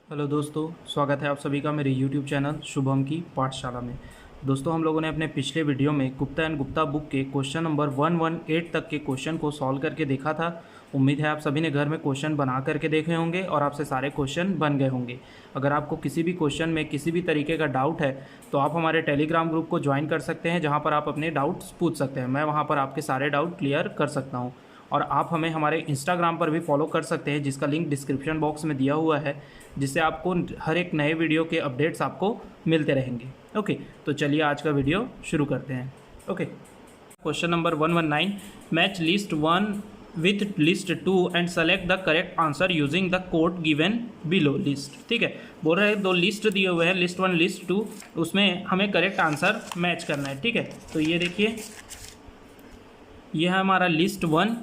Hello दोस्तों, स्वागत है आप सभी का मेरे YouTube चैनल शुभम की पाठशाला में। दोस्तों, हम लोगों ने अपने पिछले वीडियो में गुप्ता एंड गुप्ता बुक के क्वेश्चन नंबर 118 तक के क्वेश्चन को सॉल्व करके देखा था। उम्मीद है आप सभी ने घर में क्वेश्चन बना करके देखे होंगे और आपसे सारे क्वेश्चन बन गए होंगे। अगर आपको किसी भी क्वेश्चन में किसी भी तरीके का डाउट है तो आप हमारे टेलीग्राम ग्रुप को ज्वाइन कर सकते हैं, जहाँ पर आप अपने डाउट्स पूछ सकते हैं। मैं वहाँ पर आपके सारे डाउट क्लियर कर सकता हूँ। और आप हमें हमारे इंस्टाग्राम पर भी फॉलो कर सकते हैं, जिसका लिंक डिस्क्रिप्शन बॉक्स में दिया हुआ है, जिससे आपको हर एक नए वीडियो के अपडेट्स आपको मिलते रहेंगे। ओके, तो चलिए आज का वीडियो शुरू करते हैं। Okay, question number 119, match list 1 with list 2 and select the correct answer using the code given below list. ठीक है, बोल रहे हैं दो लिस्ट दिए हुए हैं, लिस्ट 1 लिस्ट 2, उसमें हमें करेक्ट आंसर मैच करना है। ठीक है, तो ये देखिए, ये है हमारा लिस्ट 1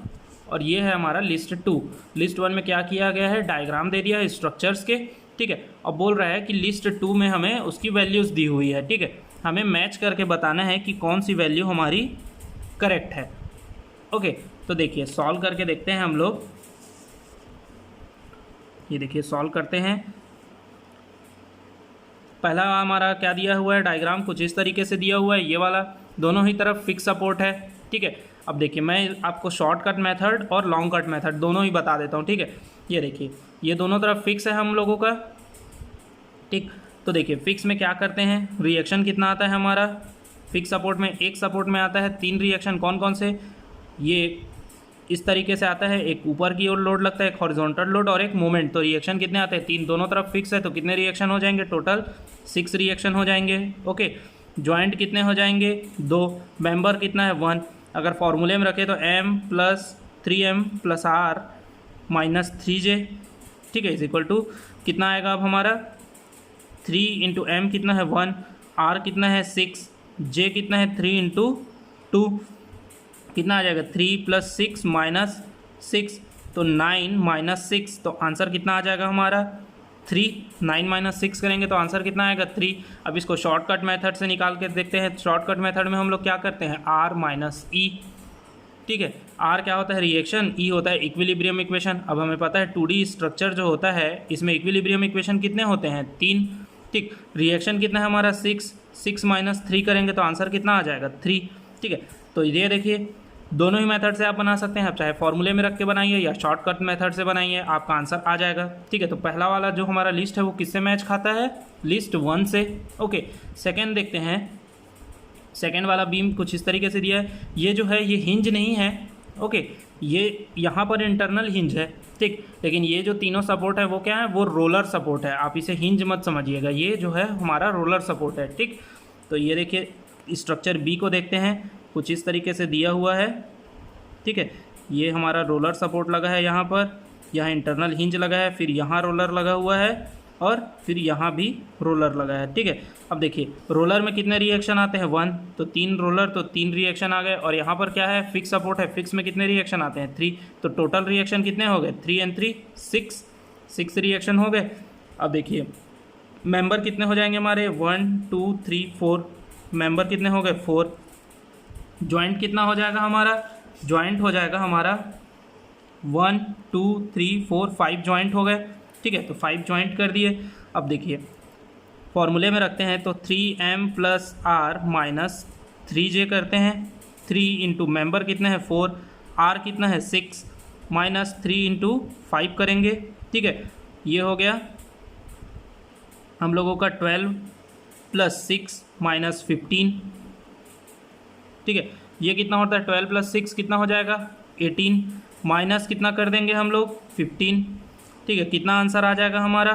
और ये है हमारा लिस्ट 2। लिस्ट 1 में क्या किया गया है, डायग्राम दे दिया है स्ट्रक्चर्स के। ठीक है, अब बोल रहा है कि लिस्ट 2 में हमें उसकी वैल्यूज़ दी हुई है। ठीक है, हमें मैच करके बताना है कि कौन सी वैल्यू हमारी करेक्ट है। ओके, तो देखिए सॉल्व करके देखते हैं हम लोग। ये देखिए सॉल्व करते हैं। पहला हमारा क्या दिया हुआ है, डायग्राम कुछ इस तरीके से दिया हुआ है, ये वाला दोनों ही तरफ फिक्स सपोर्ट है। ठीक है, अब देखिए मैं आपको शॉर्टकट मेथड और लॉन्ग कट मेथड दोनों ही बता देता हूँ। ठीक है, ये देखिए ये दोनों तरफ फिक्स है हम लोगों का। ठीक, तो देखिए फिक्स में क्या करते हैं, रिएक्शन कितना आता है हमारा, फिक्स सपोर्ट में एक सपोर्ट में आता है 3 रिएक्शन। कौन कौन से, ये इस तरीके से आता है, एक ऊपर की ओर लोड लगता है, एक हॉरिजॉन्टल लोड और एक मोमेंट। तो रिएक्शन कितने आते हैं, 3, दोनों तरफ फिक्स है, तो कितने रिएक्शन हो जाएंगे, टोटल 6 रिएक्शन हो जाएंगे। ओके, जॉइंट कितने हो जाएंगे, 2, मेंबर कितना है 1। अगर फॉर्मूले में रखें तो m + 3m + r - 3j। ठीक है, इज इक्वल टू कितना आएगा अब हमारा, 3 × m कितना है 1, r कितना है 6, j कितना है 3 × 2, कितना आ जाएगा 3 + 6 - 6, तो 9 - 6, तो आंसर कितना आ जाएगा हमारा 3। 9 - 6 करेंगे तो आंसर कितना आएगा 3। अब इसको शॉर्टकट मेथड से निकाल के देखते हैं। शॉर्टकट मेथड में हम लोग क्या करते हैं, r - e। ठीक है, r क्या होता है, रिएक्शन, e होता है इक्विलिब्रियम इक्वेशन। अब हमें पता है 2D स्ट्रक्चर जो होता है इसमें इक्विलिब्रियम इक्वेशन कितने होते हैं, 3। ठीक, रिएक्शन कितना है हमारा 6 - 3 करेंगे तो आंसर कितना आ जाएगा 3। ठीक है, तो ये देखिए दोनों ही मेथड से आप बना सकते हैं, आप चाहे फॉर्मूले में रख के बनाइए या शॉर्टकट मेथड से बनाइए, आपका आंसर आ जाएगा। ठीक है, तो पहला वाला जो हमारा लिस्ट है वो किससे मैच खाता है, लिस्ट 1 से। ओके, सेकंड देखते हैं। सेकंड वाला बीम कुछ इस तरीके से दिया है, ये जो है ये हिंज नहीं है। ओके, ये यहाँ पर इंटरनल हिंज है। ठीक, लेकिन ये जो तीनों सपोर्ट है वो क्या है, वो रोलर सपोर्ट है। आप इसे हिंज मत समझिएगा, ये जो है हमारा रोलर सपोर्ट है। ठीक, तो ये देखिए स्ट्रक्चर बी को देखते हैं, कुछ इस तरीके से दिया हुआ है। ठीक है, ये हमारा रोलर सपोर्ट लगा है, यहाँ पर यहाँ इंटरनल हिंज लगा है, फिर यहाँ रोलर लगा हुआ है और फिर यहाँ भी रोलर लगा है। ठीक है, अब देखिए रोलर में कितने रिएक्शन आते हैं 1, तो 3 रोलर, तो 3 रिएक्शन आ गए। और यहाँ पर क्या है, फिक्स सपोर्ट है, फिक्स में कितने रिएक्शन आते हैं 3, तो टोटल रिएक्शन कितने हो गए 3 × 3 6 रिएक्शन हो गए। अब देखिए मेंबर कितने हो जाएंगे हमारे 1 2 3 4, मेंबर कितने हो गए 4। जॉइंट कितना हो जाएगा हमारा, जॉइंट हो जाएगा हमारा 1 2 3 4 5 जॉइंट हो गए। ठीक है, तो 5 जॉइंट कर दिए। अब देखिए फॉर्मूले में रखते हैं तो 3m + r - 3j करते हैं। 3 × मेंबर कितने हैं 4, r कितना है 6, -3 × 5 करेंगे। ठीक है, ये हो गया हम लोगों का 12 + 6 - 15। ठीक है, ये कितना होता है 12 + 6 कितना हो जाएगा 18, माइनस कितना कर देंगे हम लोग 15। ठीक है, कितना आंसर आ जाएगा हमारा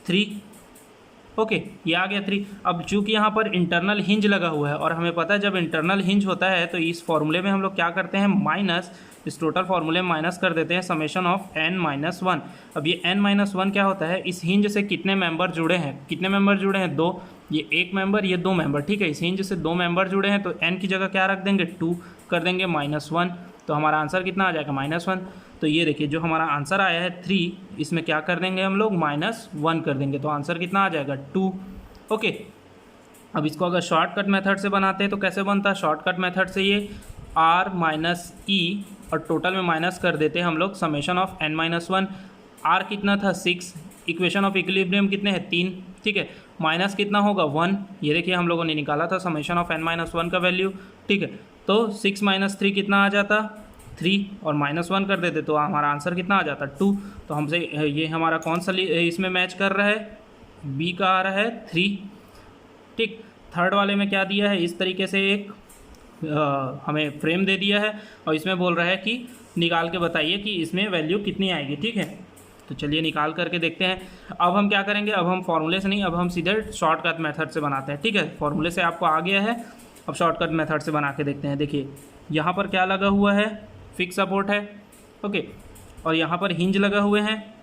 3। ओके, ये आ गया 3। अब चूंकि यहाँ पर इंटरनल हिंज लगा हुआ है और हमें पता है जब इंटरनल हिंज होता है तो इस फॉर्मूले में हम लोग क्या करते हैं, माइनस, इस टोटल फार्मूले में माइनस कर देते हैं समेशन ऑफ n - 1। अब ये n - 1 क्या होता है, इस हिंज से कितने मेंबर जुड़े हैं, कितने मेंबर जुड़े हैं 2, ये 1 मेंबर, ये 2 मेंबर। ठीक है, इस हिंज से 2 मेंबर जुड़े हैं तो n की जगह क्या रख देंगे 2 कर देंगे -1, तो हमारा आंसर कितना आ जाएगा -1। तो ये देखिए जो हमारा आंसर आया है 3, इसमें क्या कर देंगे हम लोग -1 कर देंगे, तो आंसर कितना आ जाएगा 2। ओके, अब इसको अगर शॉर्टकट मेथड से बनाते हैं तो कैसे बनता है, शॉर्टकट मेथड से ये r - e और टोटल में माइनस कर देते हैं हम लोग समेशन ऑफ n - 1। r कितना था 6, इक्वेशन ऑफ इक्विलिब्रियम कितने हैं 3, ठीक है, माइनस कितना होगा 1, ये देखिए हम लोगों ने निकाला था समेशन ऑफ n-1 का वैल्यू, ठीक है, तो 6 - 3 कितना आ जाता 3 और -1 कर देते तो हमारा आंसर कितना आ जाता 2। तो हमसे ये हमारा कौन सा इसमें मैच कर रहा है, बी का आ रहा है 3, ठीक। थर्ड वाले में क्या दिया है, इस तरीके से एक हमें फ्रेम दे दिया है और इसमें बोल रहा है कि निकाल के बताइए कि इसमें वैल्यू कितनी आएगी, ठीक है। तो चलिए निकाल करके देखते हैं। अब हम क्या करेंगे, अब हम फॉर्मूले से नहीं, अब हम सीधे शॉर्टकट मेथड से बनाते हैं, ठीक है। फॉर्मूले से आपको आ गया है, अब शॉर्टकट मेथड से बना के देखते हैं। देखिए यहाँ पर क्या लगा हुआ है, फिक्स सपोर्ट है, ओके, और यहाँ पर हिंज लगा हुए हैं।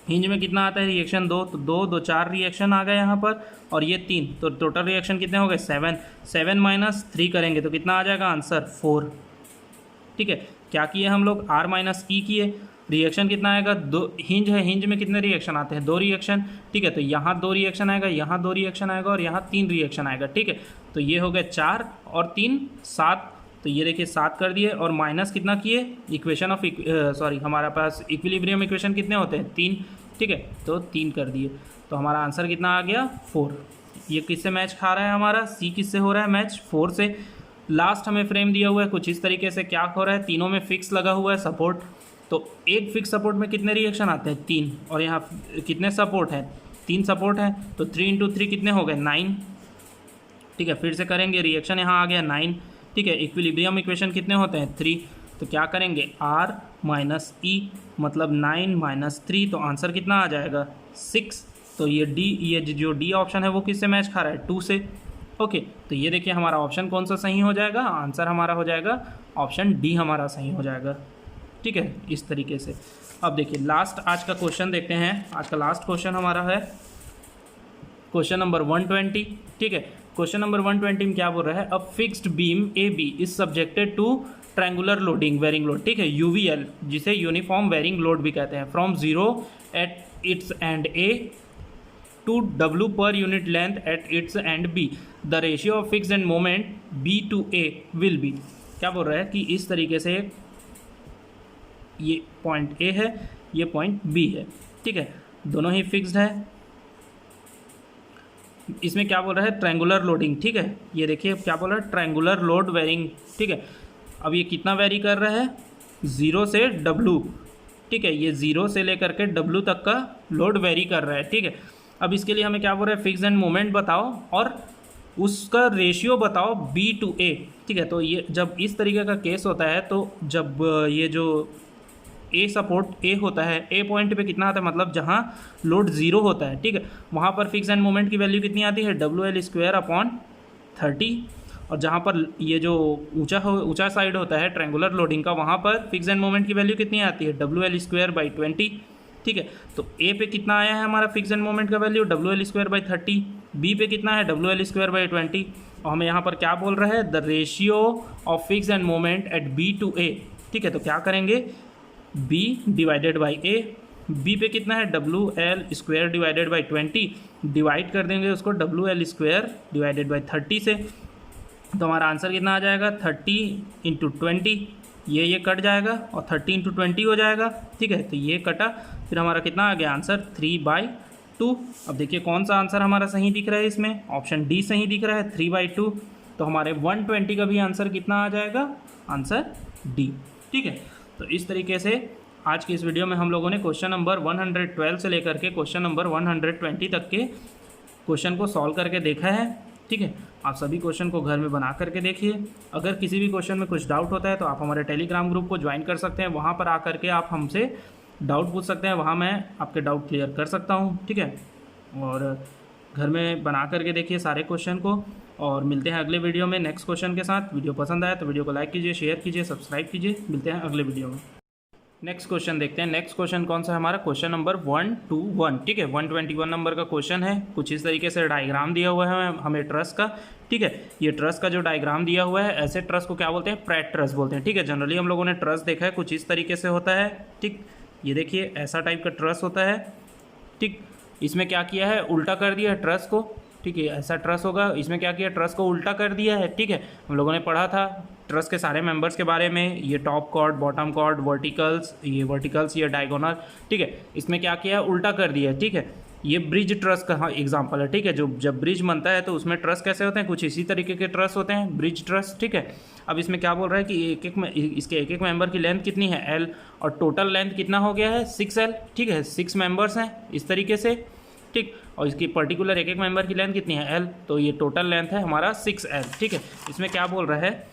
हिंज में कितना आता है रिएक्शन 2, तो 2 2 4 रिएक्शन आ गए यहाँ पर, और ये 3, तो टोटल रिएक्शन कितने हो गए 7। 7 - 3 करेंगे तो कितना आ जाएगा आंसर 4, ठीक है। क्या किए हम लोग, R - E किए, रिएक्शन कितना आएगा 2, हिंज है, हिंज में कितने रिएक्शन आते हैं 2 रिएक्शन, ठीक है। तो यहाँ 2 रिएक्शन आएगा, यहाँ 2 रिएक्शन आएगा और यहाँ 3 रिएक्शन आएगा, ठीक है। तो ये हो गए 4 और 3 7, तो ये देखिए 7 कर दिए, और माइनस कितना किए, इक्वेशन ऑफ हमारा पास इक्विलिब्रियम इक्वेशन कितने होते हैं 3, ठीक है, तो 3 कर दिए। तो हमारा आंसर कितना आ गया 4। ये किससे मैच खा रहा है, हमारा सी किससे हो रहा है मैच 4 से। लास्ट हमें फ्रेम दिया हुआ है कुछ इस तरीके से, क्या हो रहा है, तीनों में फिक्स लगा हुआ है सपोर्ट, तो एक फिक्स सपोर्ट में कितने रिएक्शन आते हैं 3, और यहाँ कितने सपोर्ट हैं 3 सपोर्ट हैं, तो 3 × 3 कितने हो गए 9, ठीक है। फिर से करेंगे, रिएक्शन यहाँ आ गया 9, ठीक है। इक्विलिब्रियम इक्वेशन कितने होते हैं 3, तो क्या करेंगे R - E मतलब 9 - 3, तो आंसर कितना आ जाएगा 6। तो ये डी, ये जो डी ऑप्शन है वो किससे मैच खा रहा है 2 से, ओके। तो ये देखिए हमारा ऑप्शन कौन सा सही हो जाएगा, आंसर हमारा हो जाएगा ऑप्शन डी हमारा सही हो जाएगा, ठीक है, इस तरीके से। अब देखिए लास्ट आज का क्वेश्चन देखते हैं। आज का लास्ट क्वेश्चन हमारा है क्वेश्चन नंबर 120, ठीक है। क्वेश्चन नंबर 120 में क्या बोल रहा है, a fixed beam A B is subjected to triangular loading varying load, ठीक है, यूवीएल, जिसे यूनिफॉर्म वेरिंग लोड भी कहते हैं, from 0 at its end A to W पर unit length at its end B, the ratio of fixed end moment B to A will be. क्या बोल रहा है कि इस तरीके से ये पॉइंट A है, ये पॉइंट B है, ठीक है, दोनों ही फिक्स्ड है। इसमें क्या बोल रहा है ट्रायंगुलर लोडिंग, ठीक है, ये देखिए क्या बोल रहा है ट्रायंगुलर लोड वेरिंग, ठीक है। अब ये कितना वेरी कर रहा है 0 से W, ठीक है, ये 0 से लेकर के W तक का लोड वेरी कर रहा है, ठीक है। अब इसके लिए हमें क्या बोल रहा है फिक्स एंड मोमेंट बताओ और उसका रेशियो बताओ B to A, ठीक है। तो ये जब इस तरीके का केस होता है, तो जब ये जो A सपोर्ट A होता है, A पॉइंट पे कितना आता है, मतलब जहाँ लोड 0 होता है, ठीक है, वहाँ पर फिक्स एंड मोमेंट की वैल्यू कितनी आती है WL²/30, और जहाँ पर ये जो ऊंचा साइड होता है ट्रायंगुलर लोडिंग का, वहाँ पर फिक्स एंड मोमेंट की वैल्यू कितनी आती है WL²/20, ठीक है। तो ए पे कितना आया है हमारा फिक्स एंड मोमेंट का वैल्यू WL²/30, बी पे कितना है WL²/20, और हमें यहाँ पर क्या बोल रहा है the ratio of fix end moment at B to A, ठीक है। तो क्या करेंगे B divided by A, B पे कितना है WL²/20, डिवाइड कर देंगे उसको WL²/30 से, तो हमारा आंसर कितना आ जाएगा 30 × 20, ये कट जाएगा और 30 × 20 हो जाएगा, ठीक है। तो ये कटा, फिर हमारा कितना आ गया आंसर 3/2। अब देखिए कौन सा आंसर हमारा सही दिख रहा है, इसमें ऑप्शन डी सही दिख रहा है 3/2। तो हमारे 120 का भी आंसर कितना आ जाएगा, आंसर डी, ठीक है। तो इस तरीके से आज की इस वीडियो में हम लोगों ने क्वेश्चन नंबर 112 से लेकर के क्वेश्चन नंबर 120 तक के क्वेश्चन को सॉल्व करके देखा है, ठीक है। आप सभी क्वेश्चन को घर में बना करके देखिए। अगर किसी भी क्वेश्चन में कुछ डाउट होता है तो आप हमारे टेलीग्राम ग्रुप को ज्वाइन कर सकते हैं, वहाँ पर आकर के आप हमसे डाउट पूछ सकते हैं, वहाँ मैं आपके डाउट क्लियर कर सकता हूँ, ठीक है। और घर में बना करके देखिए सारे क्वेश्चन को, और मिलते हैं अगले वीडियो में नेक्स्ट क्वेश्चन के साथ। वीडियो पसंद आए तो वीडियो को लाइक कीजिए, शेयर कीजिए, सब्सक्राइब कीजिए। मिलते हैं अगले वीडियो में। नेक्स्ट क्वेश्चन देखते हैं। नेक्स्ट क्वेश्चन कौन सा है हमारा, क्वेश्चन नंबर 121, ठीक है। 121 नंबर का क्वेश्चन है। कुछ इस तरीके से डायग्राम दिया हुआ है हमें ट्रस का, ठीक है। ये ट्रस का जो डायग्राम दिया हुआ है, ऐसे ट्रस को क्या बोलते हैं, प्रैट ट्रस बोलते हैं, ठीक है। जनरली हम लोगों ने ट्रस देखा है कुछ इस तरीके से होता है, ठीक। ये देखिए ऐसा टाइप का ट्रस होता है, ठीक। इसमें क्या किया है, उल्टा कर दिया है ट्रस को, ठीक है। ऐसा ट्रस होगा, इसमें क्या किया, ट्रस को उल्टा कर दिया है, ठीक है। हम लोगों ने पढ़ा था ट्रस के सारे मेंबर्स के बारे में, ये top chord, bottom chord, verticals, ये डायगोनल, ठीक है। इसमें क्या किया, उल्टा कर दिया, ठीक है। ये ब्रिज ट्रस का एग्जांपल है, ठीक है। जो जब ब्रिज बनता है तो उसमें ट्रस कैसे होते हैं, कुछ इसी तरीके के ट्रस होते हैं, ब्रिज ट्रस, ठीक है। अब इसमें क्या बोल रहा है कि इसके एक मेंबर की लेंथ कितनी है, L, और टोटल लेंथ कितना हो गया है, 6L, ठीक है। 6 मेंबर्स हैं इस तरीके से, ठीक। और इसकी पर्टिकुलर एक मेंबर की लेंथ कितनी है, L, तो ये टोटल लेंथ है हमारा 6L, ठीक है। इसमें क्या बोल रहा है,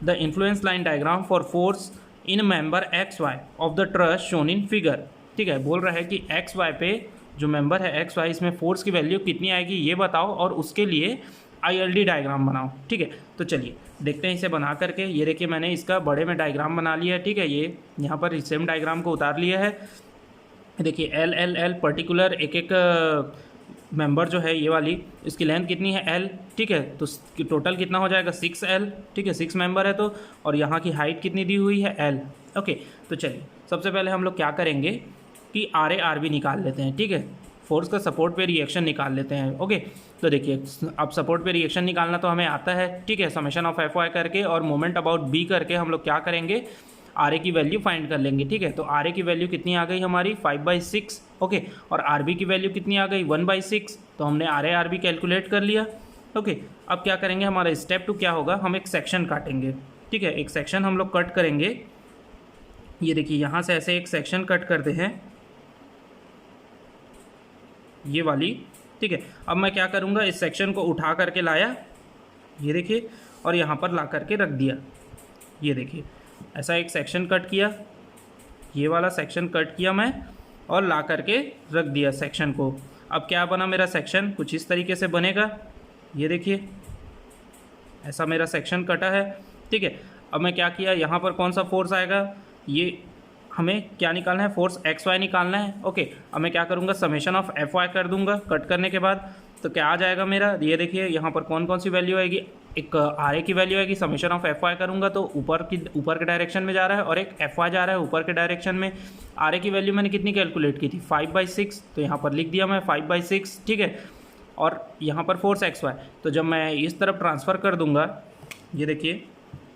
the influence line diagram for force in member XY of the truss shown in figure, ठीक है। बोल रहा है कि XY पे जो मेंबर है XY, इसमें फोर्स की वैल्यू कितनी आएगी ये बताओ, और उसके लिए ILD डायग्राम बनाओ, ठीक है। तो चलिए देखते हैं इसे बना करके। ये देखिए मैंने इसका बड़े में डायग्राम बना लिया है, ठीक है। ये यहाँ पर सेम डायग्राम को उतार लिया है। देखिए L पर्टिकुलर एक मेंबर जो है ये वाली, इसकी लेंथ कितनी है, L, ठीक है। तो टोटल कितना हो जाएगा, 6L, ठीक है। 6 मेंबर है तो, और यहाँ की हाइट कितनी दी हुई है, L, ओके। तो चलिए सबसे पहले हम लोग क्या करेंगे कि RA निकाल लेते हैं, ठीक है। फोर्स का सपोर्ट पे रिएक्शन निकाल लेते हैं, ओके। तो देखिए अब सपोर्ट पे रिएक्शन निकालना तो हमें आता है, ठीक है। समेशन ऑफ FY करके और मोमेंट अबाउट B करके हम लोग क्या करेंगे, RA की वैल्यू फाइंड कर लेंगे, ठीक है। तो RA की वैल्यू कितनी आ गई हमारी, 5/6, ओके। और RB की वैल्यू कितनी आ गई, 1/6। तो हमने RA कैलकुलेट कर लिया, ओके। अब क्या करेंगे, हमारा स्टेप 2 क्या होगा, हम एक सेक्शन काटेंगे, ठीक है। एक सेक्शन हम लोग कट करेंगे। ये देखिए यहाँ से ऐसे एक सेक्शन कट करते हैं, ये वाली, ठीक है। अब मैं क्या करूँगा, इस सेक्शन को उठा करके लाया, ये देखिए, और यहाँ पर ला करके रख दिया। ये देखिए ऐसा एक सेक्शन कट किया, ये वाला सेक्शन कट किया मैं, और ला करके रख दिया सेक्शन को। अब क्या बना मेरा सेक्शन, कुछ इस तरीके से बनेगा। ये देखिए ऐसा मेरा सेक्शन कटा है, ठीक है। अब मैं क्या किया, यहाँ पर कौन सा फोर्स आएगा, ये हमें क्या निकालना है, फोर्स XY निकालना है, ओके। अब मैं क्या करूँगा, समेशन ऑफ FY कर दूंगा कट करने के बाद। तो क्या आ जाएगा मेरा, ये देखिए यहाँ पर कौन कौन सी वैल्यू आएगी, एक RA की वैल्यू आएगी, समेशन ऑफ FY करूँगा तो ऊपर के डायरेक्शन में जा रहा है, और एक FY जा रहा है ऊपर के डायरेक्शन में। RA की वैल्यू मैंने कितनी कैलकुलेट की थी, 5/6, तो यहाँ पर लिख दिया मैं 5/6, ठीक है। और यहाँ पर फोर्स XY, तो जब मैं इस तरफ ट्रांसफ़र कर दूँगा, ये देखिए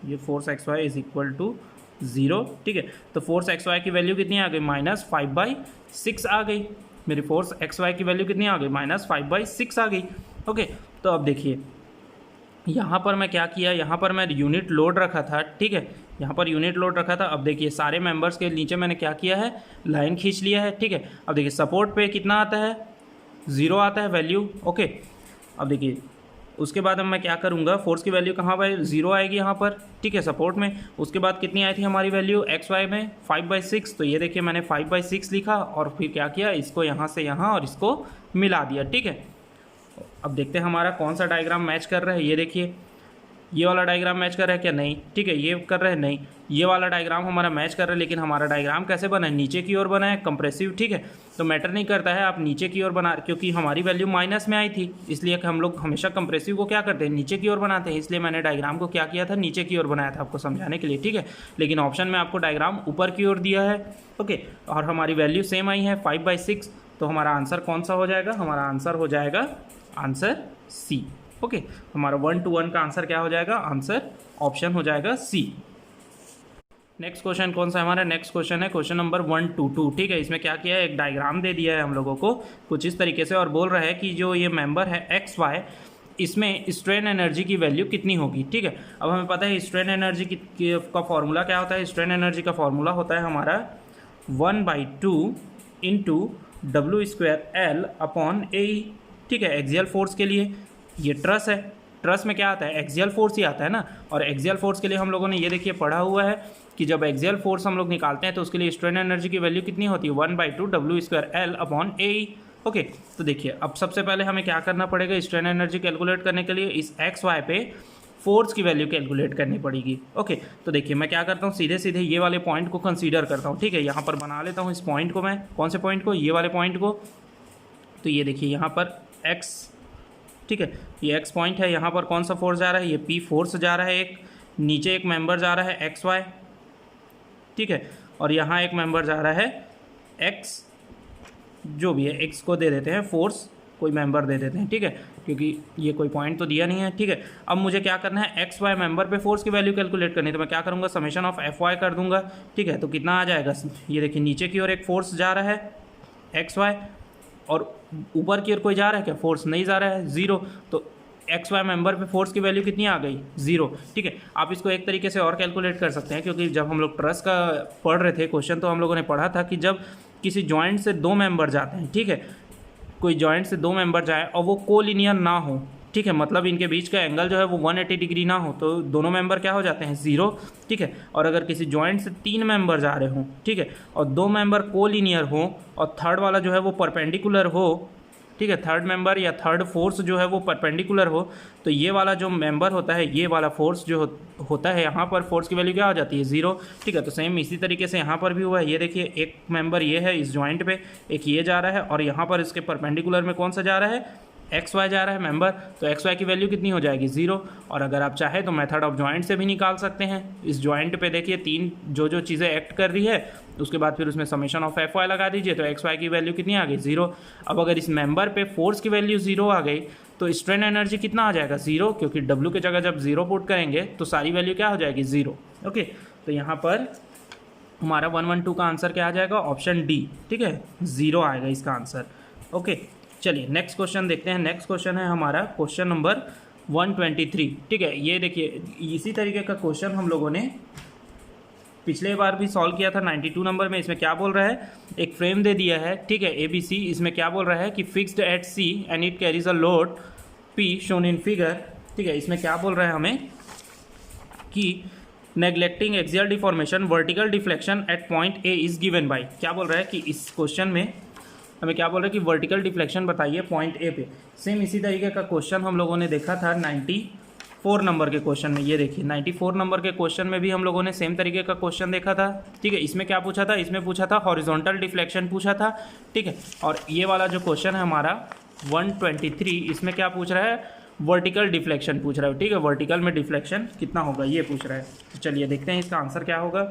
ये force XY is equal to 0, ठीक है। तो फोर्स XY की वैल्यू कितनी आ गई, -5/6 आ गई। मेरी फोर्स XY की वैल्यू कितनी आ गई, -5/6 आ गई, ओके। तो अब देखिए यहाँ पर मैं क्या किया, यहाँ पर मैं यूनिट लोड रखा था, ठीक है। यहाँ पर यूनिट लोड रखा था। अब देखिए सारे मेंबर्स के नीचे मैंने क्या किया है, लाइन खींच लिया है, ठीक है। अब देखिए सपोर्ट पे कितना आता है, 0 आता है वैल्यू, ओके। अब देखिए उसके बाद अब मैं क्या करूँगा, फोर्स की वैल्यू कहाँ पर 0 आएगी यहाँ पर, ठीक है, सपोर्ट में। उसके बाद कितनी आई थी हमारी वैल्यू XY में, 5/6। तो ये देखिए मैंने 5/6 लिखा, और फिर क्या किया, इसको यहाँ से यहाँ और इसको मिला दिया, ठीक है। अब देखते हैं हमारा कौन सा डायग्राम मैच कर रहा है। ये देखिए ये वाला डायग्राम मैच कर रहा है क्या, नहीं, ठीक है। ये कर रहा है, नहीं। ये वाला डायग्राम हमारा मैच कर रहा है, लेकिन हमारा डायग्राम कैसे बना है, नीचे की ओर बना है, कंप्रेसिव, ठीक है। तो मैटर नहीं करता है आप नीचे की ओर बना, क्योंकि हमारी वैल्यू माइनस में आई थी, इसलिए हम लोग हमेशा कंप्रेसिव को क्या करते हैं, नीचे की ओर बनाते हैं। इसलिए मैंने डायग्राम को क्या किया था, नीचे की ओर बनाया था आपको समझाने के लिए, ठीक है। लेकिन ऑप्शन में आपको डायग्राम ऊपर की ओर दिया है, ओके। और हमारी वैल्यू सेम आई है 5/6। तो हमारा आंसर कौन सा हो जाएगा, हमारा आंसर हो जाएगा आंसर सी, ओके। हमारा 1 to 1 का आंसर क्या हो जाएगा, आंसर ऑप्शन हो जाएगा सी। नेक्स्ट क्वेश्चन कौन सा है हमारा, नेक्स्ट क्वेश्चन है क्वेश्चन नंबर 122, ठीक है। इसमें क्या किया है, एक डायग्राम दे दिया है हम लोगों को कुछ इस तरीके से, और बोल रहा है कि जो ये मेंबर है XY, इसमें स्ट्रेन एनर्जी की वैल्यू कितनी होगी, ठीक है। अब हमें पता है स्ट्रेन एनर्जी का फॉर्मूला क्या होता है, स्ट्रेन एनर्जी का फॉर्मूला होता है हमारा 1/2 × W²L/AE, ठीक है। एक्सियल फोर्स के लिए ये ट्रस है, ट्रस में क्या आता है, एक्सियल फोर्स ही आता है ना। और एक्सियल फोर्स के लिए हम लोगों ने ये देखिए पढ़ा हुआ है कि जब एक्सियल फोर्स हम लोग निकालते हैं तो उसके लिए स्ट्रेन एनर्जी की वैल्यू कितनी होती है, 1/2 W²L/AE, ओके। तो देखिए अब सबसे पहले हमें क्या करना पड़ेगा, स्ट्रेन एनर्जी कैलकुलेट करने के लिए इस XY पे फोर्स की वैल्यू कैलकुलेट करनी पड़ेगी, ओके। तो देखिए मैं क्या करता हूँ, सीधे सीधे ये वाले पॉइंट को कंसीडर करता हूँ, ठीक है। यहाँ पर बना लेता हूँ इस पॉइंट को, मैं कौन से पॉइंट को, ये वाले पॉइंट को। तो ये देखिए यहाँ पर X, ठीक है, ये X पॉइंट है। यहाँ पर कौन सा फोर्स जा रहा है, ये P फोर्स जा रहा है, एक नीचे एक मेंबर जा रहा है XY, ठीक है। और यहाँ एक मेंबर जा रहा है X, जो भी है X को दे देते हैं फोर्स, कोई मेंबर दे देते हैं, ठीक है। क्योंकि ये कोई पॉइंट तो दिया नहीं है, ठीक है। अब मुझे क्या करना है, एक्स वाई मेंबर पे फोर्स की वैल्यू कैलकुलेट करनी है, तो मैं क्या करूँगा, समेशन ऑफ एफ वाई कर दूंगा, ठीक है। तो कितना आ जाएगा, ये देखिए नीचे की ओर एक फोर्स जा रहा है एक्स वाई, और ऊपर की ओर कोई जा रहा है क्या, फोर्स नहीं जा रहा है, ज़ीरो। तो एक्स वाई मेंबर पे फोर्स की वैल्यू कितनी आ गई, ज़ीरो, ठीक है। आप इसको एक तरीके से और कैलकुलेट कर सकते हैं, क्योंकि जब हम लोग ट्रस का पढ़ रहे थे क्वेश्चन, तो हम लोगों ने पढ़ा था कि जब किसी जॉइंट से दो मेंबर जाते हैं, ठीक है, कोई जॉइंट से दो मेंबर जाए और वो कोलिनियर ना हो, ठीक है, मतलब इनके बीच का एंगल जो है वो 180 डिग्री ना हो, तो दोनों मेंबर क्या हो जाते हैं, ज़ीरो, ठीक है। और अगर किसी जॉइंट से तीन मेंबर जा रहे हों, ठीक है, और दो मेंबर कोलिनियर हो और थर्ड वाला जो है वो परपेंडिकुलर हो, ठीक है, थर्ड मेंबर या थर्ड फोर्स जो है वो परपेंडिकुलर हो, तो ये वाला जो मेंबर होता है, ये वाला फोर्स जो होता है यहाँ पर, फोर्स की वैल्यू क्या हो जाती है, ज़ीरो, ठीक है। तो सेम इसी तरीके से यहाँ पर भी हुआ है, ये देखिए एक मेंबर ये है इस जॉइंट पे, एक ये जा रहा है, और यहाँ पर इसके परपेंडिकुलर में कौन सा जा रहा है, एक्स वाई जा रहा है मेंबर, तो एक्स वाई की वैल्यू कितनी हो जाएगी, ज़ीरो। और अगर आप चाहें तो मेथड ऑफ जॉइंट से भी निकाल सकते हैं। इस जॉइंट पे देखिए तीन जो चीज़ें एक्ट कर रही है, उसके बाद फिर उसमें समेशन ऑफ एफ वाई लगा दीजिए, तो एक्स वाई की वैल्यू कितनी आ गई, ज़ीरो। अब अगर इस मेंबर पे फोर्स की वैल्यू ज़ीरो आ गई, तो स्ट्रेन एनर्जी कितना आ जाएगा, ज़ीरो, क्योंकि डब्ल्यू की जगह जब ज़ीरो पुट करेंगे तो सारी वैल्यू क्या हो जाएगी, ज़ीरो। ओके, तो यहाँ पर हमारा 112 का आंसर क्या आ जाएगा, ऑप्शन डी, ठीक है, ज़ीरो आएगा इसका आंसर। ओके, चलिए नेक्स्ट क्वेश्चन देखते हैं। नेक्स्ट क्वेश्चन है हमारा क्वेश्चन नंबर 123, ठीक है। ये देखिए इसी तरीके का क्वेश्चन हम लोगों ने पिछले बार भी सॉल्व किया था 92 नंबर में। इसमें क्या बोल रहा है, एक फ्रेम दे दिया है, ठीक है, ABC। इसमें क्या बोल रहा है कि fixed at C end it carries a load P shown in figure, ठीक है। इसमें क्या बोल रहा है हमें कि neglecting axial deformation vertical deflection at point A is given by, क्या बोल रहा है कि इस क्वेश्चन में हमें क्या बोल रहा है कि वर्टिकल डिफ्लेक्शन बताइए पॉइंट ए पे। सेम इसी तरीके का क्वेश्चन हम लोगों ने देखा था 94 नंबर के क्वेश्चन में। ये देखिए 94 नंबर के क्वेश्चन में भी हम लोगों ने सेम तरीके का क्वेश्चन देखा था, ठीक है। इसमें क्या पूछा था, इसमें पूछा था हॉरिजॉन्टल डिफ्लेक्शन पूछा था, ठीक है। और ये वाला जो क्वेश्चन है हमारा 123, इसमें क्या पूछ रहा है, वर्टिकल डिफ्लेक्शन पूछ रहा है, ठीक है। वर्टिकल में डिफ्लेक्शन कितना होगा ये पूछ रहा है। तो चलिए देखते हैं इसका आंसर क्या होगा,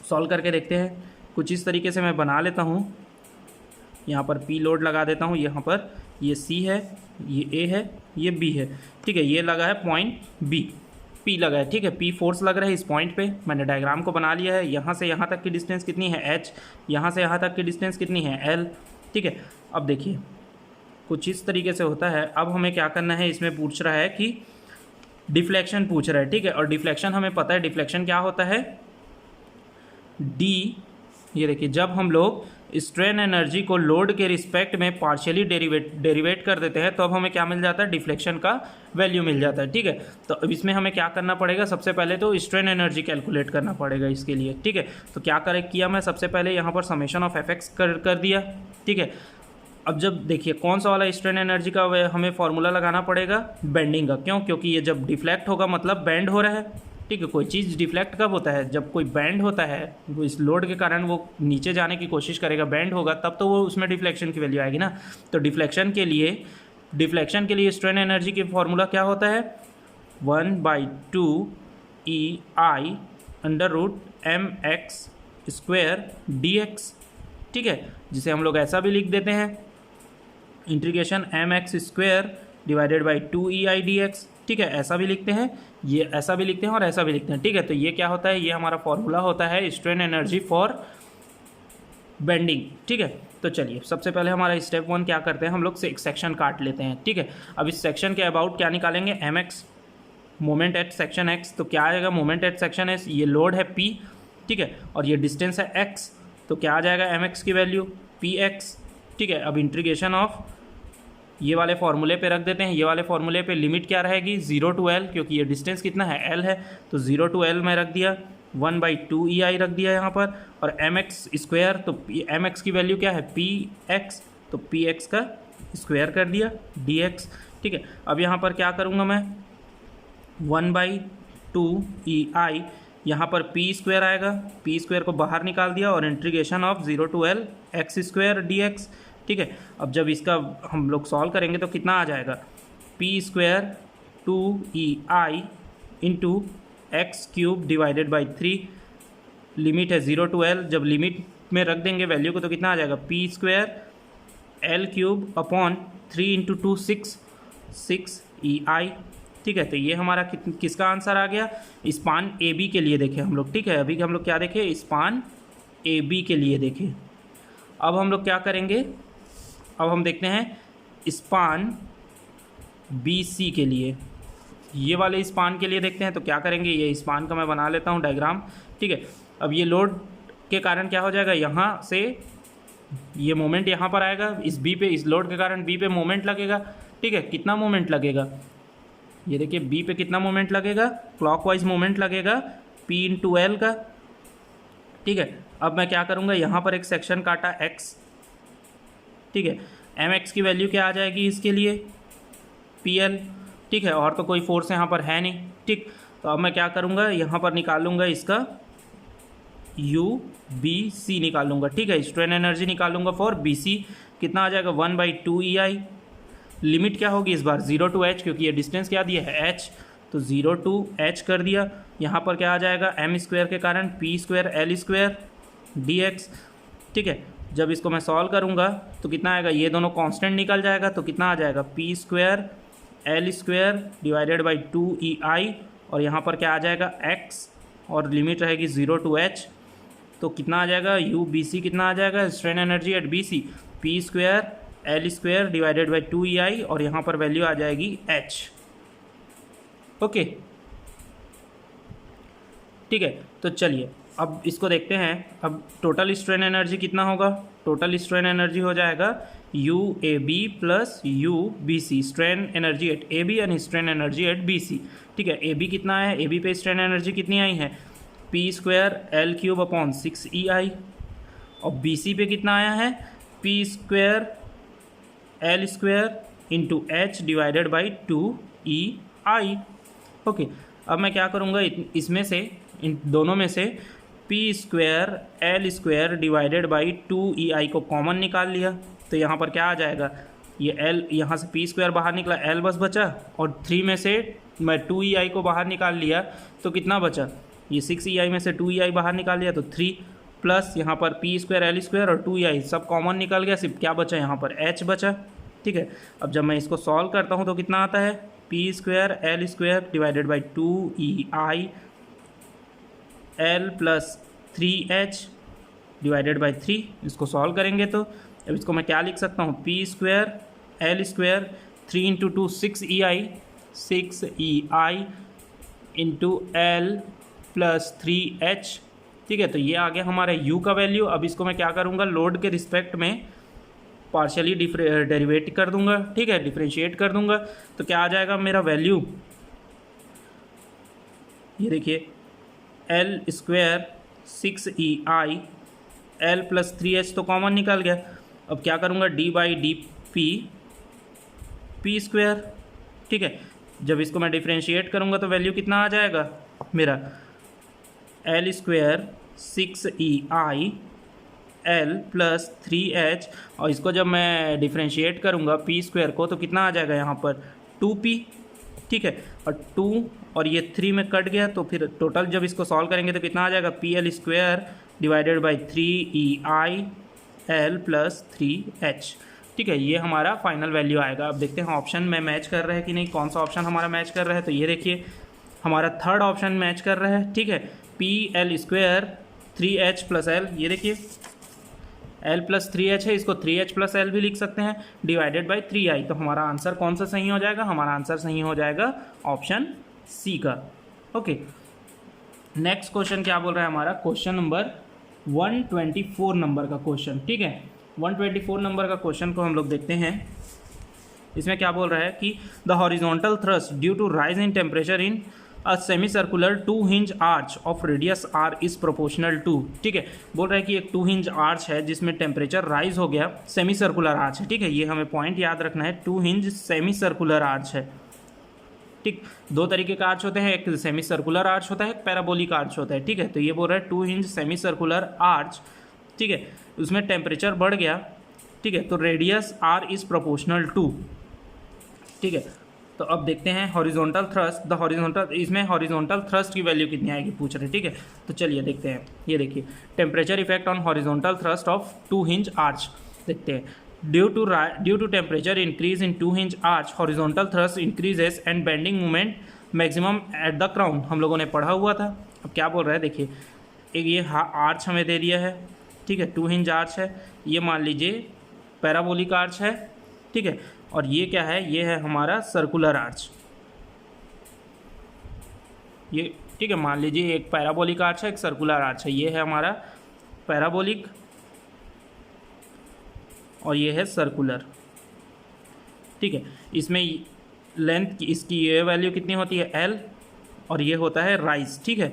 सॉल्व करके देखते हैं। कुछ इस तरीके से मैं बना लेता हूँ, यहाँ पर P लोड लगा देता हूँ, यहाँ पर ये C है, ये A है, ये B है, ठीक है। ये लगा है पॉइंट B, P लगा है, ठीक है। P फोर्स लग रहा है इस पॉइंट पे। मैंने डायग्राम को बना लिया है। यहाँ से यहाँ तक की डिस्टेंस कितनी है H, यहाँ से यहाँ तक की डिस्टेंस कितनी है L, ठीक है। अब देखिए कुछ इस तरीके से होता है। अब हमें क्या करना है, इसमें पूछ रहा है कि डिफ्लेक्शन पूछ रहा है, ठीक है। और डिफ्लेक्शन हमें पता है, डिफ्लेक्शन क्या होता है, D, ये देखिए जब हम लोग स्ट्रेन एनर्जी को लोड के रिस्पेक्ट में पार्शियली डेरिवेट कर देते हैं तो अब हमें क्या मिल जाता है, डिफ्लेक्शन का वैल्यू मिल जाता है, ठीक है। तो अब इसमें हमें क्या करना पड़ेगा, सबसे पहले तो स्ट्रेन एनर्जी कैलकुलेट करना पड़ेगा इसके लिए, ठीक है। तो क्या किया मैं, सबसे पहले यहाँ पर समेशन ऑफ एफ कर दिया, ठीक है। अब जब देखिए कौन सा वाला स्ट्रेन एनर्जी का हमें फॉर्मूला लगाना पड़ेगा, बेंडिंग का। क्यों, क्योंकि ये जब डिफ्लेक्ट होगा मतलब बेंड हो रहा है, ठीक है। कोई चीज़ डिफ्लेक्ट कब होता है, जब कोई बैंड होता है, वो इस लोड के कारण वो नीचे जाने की कोशिश करेगा, बैंड होगा तब तो वो उसमें डिफ्लेक्शन की वैल्यू आएगी ना। तो डिफ्लेक्शन के लिए स्ट्रेन एनर्जी की फॉर्मूला क्या होता है, 1/2 EI √mx² dx, ठीक है। जिसे हम लोग ऐसा भी लिख देते हैं, integration mx² divided by 2 EI dx, ठीक है। ऐसा भी लिखते हैं, ये ऐसा भी लिखते हैं और ऐसा भी लिखते हैं, ठीक है। तो ये क्या होता है, ये हमारा फॉर्मूला होता है स्ट्रेन एनर्जी फॉर बेंडिंग, ठीक है। तो चलिए सबसे पहले हमारा स्टेप 1 क्या करते हैं, हम लोग से एक सेक्शन काट लेते हैं, ठीक है। अब इस सेक्शन के अबाउट क्या निकालेंगे, mx moment at section x, तो क्या आएगा मोमेंट एट सेक्शन x, ये लोड है P, ठीक है, और ये डिस्टेंस है x, तो क्या आ जाएगा mx की वैल्यू Px, ठीक है। अब इंटीग्रेशन ऑफ ये वाले फॉर्मूले पे रख देते हैं, ये वाले फॉर्मूले पे लिमिट क्या रहेगी, 0 to L, क्योंकि ये डिस्टेंस कितना है L है, तो 0 to L में रख दिया, 1/2 EI रख दिया यहाँ पर, और mx², तो mx की वैल्यू क्या है Px, तो Px का स्क्वायर कर दिया dx, ठीक है। अब यहाँ पर क्या करूँगा मैं, 1/2 EI, यहाँ पर P² आएगा, P² को बाहर निकाल दिया और integration of 0 to L x² dx, ठीक है। अब जब इसका हम लोग सॉल्व करेंगे तो कितना आ जाएगा, P² 2EI into x³ divided by 3, limit है 0 to L, जब लिमिट में रख देंगे वैल्यू को तो कितना आ जाएगा, P² L³ अपॉन 3 × 2 6, 6EI। ठीक है, तो ये हमारा किसका आंसर आ गया? स्पान AB के लिए देखें हम लोग। ठीक है, अभी हम लोग क्या देखें? स्पान AB के लिए देखें। अब हम लोग क्या करेंगे? अब हम देखते हैं स्पान BC के लिए। ये वाले स्पान के लिए देखते हैं, तो क्या करेंगे? ये स्पान का मैं बना लेता हूँ डायग्राम। ठीक है, अब ये लोड के कारण क्या हो जाएगा? यहाँ से ये मोमेंट यहाँ पर आएगा, इस B पे, इस लोड के कारण B पे मोमेंट लगेगा। ठीक है, कितना मोमेंट लगेगा? ये देखिए B पे कितना मोमेंट लगेगा? क्लॉकवाइज मोमेंट लगेगा P × L का। ठीक है, अब मैं क्या करूँगा? यहाँ पर एक सेक्शन काटा X। ठीक है, mx की वैल्यू क्या आ जाएगी इसके लिए? PL। ठीक है, और तो कोई फोर्स यहाँ पर है नहीं। ठीक, तो अब मैं क्या करूँगा? यहाँ पर निकालूंगा इसका UBC निकालूंगा। ठीक है, स्ट्रेन एनर्जी निकालूंगा फॉर BC। कितना आ जाएगा? 1/2EI। लिमिट क्या होगी इस बार? 0 to h, क्योंकि ये डिस्टेंस क्या दिया है? h, तो 0 to h कर दिया। यहाँ पर क्या आ जाएगा? m² के कारण P² L² dx। ठीक है, जब इसको मैं सॉल्व करूँगा तो कितना आएगा? ये दोनों कांस्टेंट निकल जाएगा, तो कितना आ जाएगा? P² L² divided by 2EI, और यहाँ पर क्या आ जाएगा? x, और लिमिट रहेगी 0 to h, तो कितना आ जाएगा? UBC कितना आ जाएगा? Strain energy at BC P² L² divided by 2EI, और यहाँ पर वैल्यू आ जाएगी h। ओके, ठीक है, तो चलिए अब इसको देखते हैं। अब टोटल स्ट्रेन एनर्जी कितना होगा? टोटल स्ट्रेन एनर्जी हो जाएगा UAB plus UBC, strain energy at AB यानी स्ट्रेन एनर्जी एट BC। ठीक है, AB कितना है? AB पे स्ट्रेन एनर्जी कितनी आई है? P² L³/6EI, और BC पे कितना आया है? P² L² into H divided by 2EI। Okay, अब मैं क्या करूँगा? इसमें से, इन दोनों में से P² L² divided by 2EI को कॉमन निकाल लिया, तो यहाँ पर क्या आ जाएगा? ये L, यहाँ से P² बाहर निकला, L बस बचा, और 3 में से मैं 2EI को बाहर निकाल लिया, तो कितना बचा? ये 6EI में से 2EI बाहर निकाल लिया, तो 3 प्लस यहाँ पर P² L² और 2EI सब कॉमन निकल गया, सिर्फ क्या बचा? यहाँ पर H बचा। ठीक है, अब जब मैं इसको सॉल्व करता हूँ तो कितना आता है? P² L² divided by 2EI L plus 3H divided by 3। इसको सॉल्व करेंगे तो अब इसको मैं क्या लिख सकता हूँ? P² L² 3 × 2 6EI into L plus 3H। ठीक है, तो ये आ गया हमारा U का वैल्यू। अब इसको मैं क्या करूँगा? लोड के रिस्पेक्ट में पार्शियली डेरिवेट कर दूंगा। ठीक है, डिफ्रेंशिएट कर दूंगा, तो क्या आ जाएगा मेरा वैल्यू? ये देखिए L² 6EI L plus 3H तो कॉमन निकल गया। अब क्या करूँगा? d/dP P²। ठीक है, जब इसको मैं डिफ्रेंशिएट करूँगा तो वैल्यू कितना आ जाएगा मेरा? L² 6EI L plus 3H, और इसको जब मैं डिफ्रेंशिएट करूँगा P² को, तो कितना आ जाएगा यहाँ पर? 2P। ठीक है, और 2 और ये 3 में कट गया, तो फिर टोटल जब इसको सॉल्व करेंगे तो कितना आ जाएगा? PL² divided by 3EI L plus 3H। ठीक है, ये हमारा फाइनल वैल्यू आएगा। अब देखते हैं ऑप्शन में मैच कर रहा है कि नहीं, कौन सा ऑप्शन हमारा मैच कर रहा है। तो ये देखिए हमारा थर्ड ऑप्शन मैच कर रहा है। ठीक है, PL² 3H प्लस L, ये देखिए L प्लस 3H है, इसको 3H प्लस L भी लिख सकते हैं, डिवाइडेड बाई 3I। तो हमारा आंसर कौन सा सही हो जाएगा? हमारा आंसर सही हो जाएगा ऑप्शन C का। ओके, नेक्स्ट क्वेश्चन क्या बोल रहा है हमारा? क्वेश्चन नंबर 124 नंबर का क्वेश्चन। ठीक है, 124 नंबर का क्वेश्चन को हम लोग देखते हैं। इसमें क्या बोल रहा है कि the horizontal thrust due to rise in temperature in a semicircular 2 hinge arch of radius R is proportional to. ठीक है, बोल रहा है कि एक 2 हिंज आर्च है जिसमें टेम्परेचर राइज हो गया, सेमी सर्कुलर आर्च है। ठीक है, ये हमें पॉइंट याद रखना है, 2 हिंज सेमी सर्कुलर आर्च है। ठीक, दो तरीके का आर्च होते हैं, एक सेमी सर्कुलर आर्च होता है, एक पैराबोलिक आर्च होता है। ठीक है, तो ये बोल रहा है 2 हिंज सेमी सर्कुलर आर्च। ठीक है, उसमें टेम्परेचर बढ़ गया। ठीक है, तो radius R is proportional to. ठीक है, तो अब देखते हैं हॉरिजॉन्टल थ्रस्ट, द हॉरिजॉन्टल, इसमें हॉरिजॉन्टल थ्रस्ट की वैल्यू कितनी आएगी पूछ रहे। ठीक है, तो चलिए देखते हैं। ये देखिए temperature effect on horizontal thrust of 2 hinge arch देखते हैं। Due to temperature increase in 2 hinge arch horizontal thrust increases and bending moment maximum at the crown, हम लोगों ने पढ़ा हुआ था। अब क्या बोल रहा है देखिए, एक ये आर्च हमें दे दिया है, ठीक है, 2 hinge आर्च है, ये मान लीजिए पैराबोलिक आर्च है, ठीक है, और ये क्या है, ये है हमारा सर्कुलर आर्च, ये ठीक है, मान लीजिए एक पैराबोलिक आर्च है, एक सर्कुलर आर्च है, ये है हमारा पैराबोलिक और ये है सर्कुलर, ठीक है। इसमें लेंथ इसकी ये वैल्यू कितनी होती है L, और ये होता है राइज, ठीक है,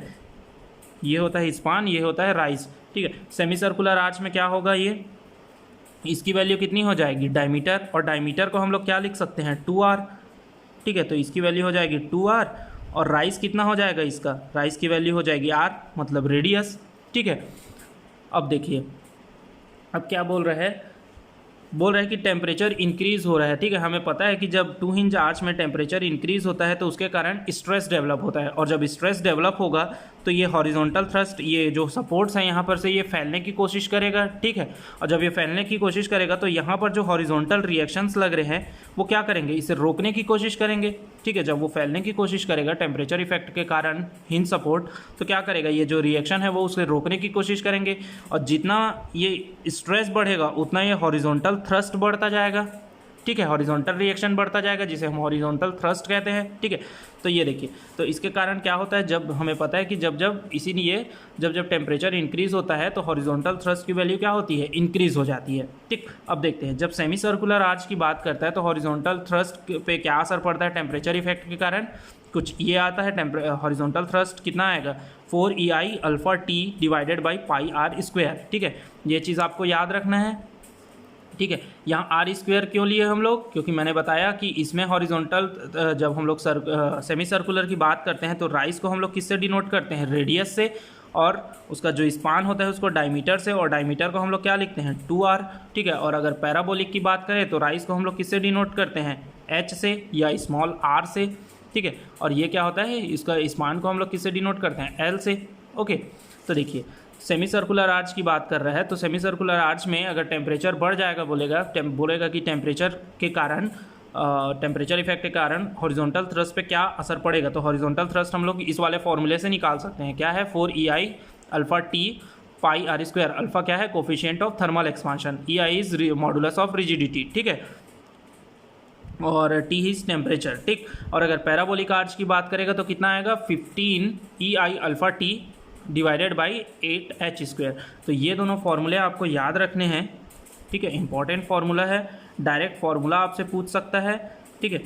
ये होता है स्पान, ये होता है राइज, ठीक है। सेमी सर्कुलर आर्च में क्या होगा, ये इसकी वैल्यू कितनी हो जाएगी डायमीटर, और डायमीटर को हम लोग क्या लिख सकते हैं 2r, ठीक है, तो इसकी वैल्यू हो जाएगी 2r, और राइज कितना हो जाएगा इसका, राइज की वैल्यू हो जाएगी r, मतलब रेडियस, ठीक है। अब देखिए, अब क्या बोल रहा है, बोल रहा है कि टेम्परेचर इंक्रीज हो रहा है, ठीक है। हमें पता है कि जब 2 hinge आर्च में टेम्परेचर इंक्रीज होता है तो उसके कारण स्ट्रेस डेवलप होता है, और जब स्ट्रेस डेवलप होगा तो ये हॉरिजॉन्टल थ्रस्ट, ये जो सपोर्ट्स हैं यहाँ पर से ये फैलने की कोशिश करेगा, ठीक है, और जब ये फैलने की कोशिश करेगा तो यहाँ पर जो हॉरिजॉन्टल रिएक्शंस लग रहे हैं वो क्या करेंगे, इसे रोकने की कोशिश करेंगे, ठीक है। जब वो फैलने की कोशिश करेगा टेम्परेचर इफेक्ट के कारण हिंज सपोर्ट, तो क्या करेगा, ये जो रिएक्शन है वो उसे रोकने की कोशिश करेंगे, और जितना ये स्ट्रेस बढ़ेगा उतना ये हॉरिजॉन्टल थ्रस्ट बढ़ता जाएगा, ठीक है, हॉरिजॉन्टल रिएक्शन बढ़ता जाएगा जिसे हम हॉरिजॉन्टल थ्रस्ट कहते हैं, ठीक है। तो ये देखिए, तो इसके कारण क्या होता है, जब हमें पता है कि जब इसीलिए जब टेम्परेचर इंक्रीज होता है तो हॉरिजॉन्टल थ्रस्ट की वैल्यू क्या होती है, इंक्रीज हो जाती है, ठीक। अब देखते हैं, जब सेमी सर्कुलर आर्च की बात करता है तो हॉरिजॉन्टल थ्रस्ट पे क्या असर पड़ता है टेम्परेचर इफेक्ट के कारण, कुछ ये आता है, हॉरिजॉन्टल थ्रस्ट कितना आएगा 4EI alpha T divided by pi R square, ठीक है, ये चीज़ आपको याद रखना है, ठीक है। यहाँ आर स्क्वायर क्यों लिए हम लोग, क्योंकि मैंने बताया कि इसमें हॉरिजॉन्टल, जब हम लोग सेमी सर्कुलर की बात करते हैं तो राइज को हम लोग किससे डिनोट करते हैं, रेडियस से, और उसका जो स्पान होता है उसको डायमीटर से, और डायमीटर को हम लोग क्या लिखते हैं 2r, ठीक है। और अगर पैराबोलिक की बात करें तो राइज को हम लोग किससे डिनोट करते हैं h से या स्मॉल r से, ठीक है। और ये क्या होता है, इसका स्पान को हम लोग किससे डिनोट करते हैं l से, ओके। तो देखिए, सेमी सर्कुलर आर्च की बात कर रहा है तो सेमी सर्कुलर आर्च में अगर टेम्परेचर बढ़ जाएगा, बोलेगा कि टेम्परेचर के कारण, टेम्परेचर इफेक्ट के कारण हॉरिजॉन्टल थ्रस्ट पे क्या असर पड़ेगा, तो हॉरिजॉन्टल थ्रस्ट हम लोग इस वाले फॉर्मूले से निकाल सकते हैं, क्या है 4EI alpha T pi R square, alpha क्या है coefficient of thermal expansion, EI is modulus of rigidity, ठीक है, और टी इज टेम्परेचर, ठीक। और अगर पैराबोलिक आर्च की बात करेगा तो कितना आएगा 15EI alpha T divided by 8h square. तो ये दोनों फार्मूले आपको याद रखने हैं, ठीक है, इंपॉर्टेंट फार्मूला है, डायरेक्ट फार्मूला आपसे पूछ सकता है, ठीक है।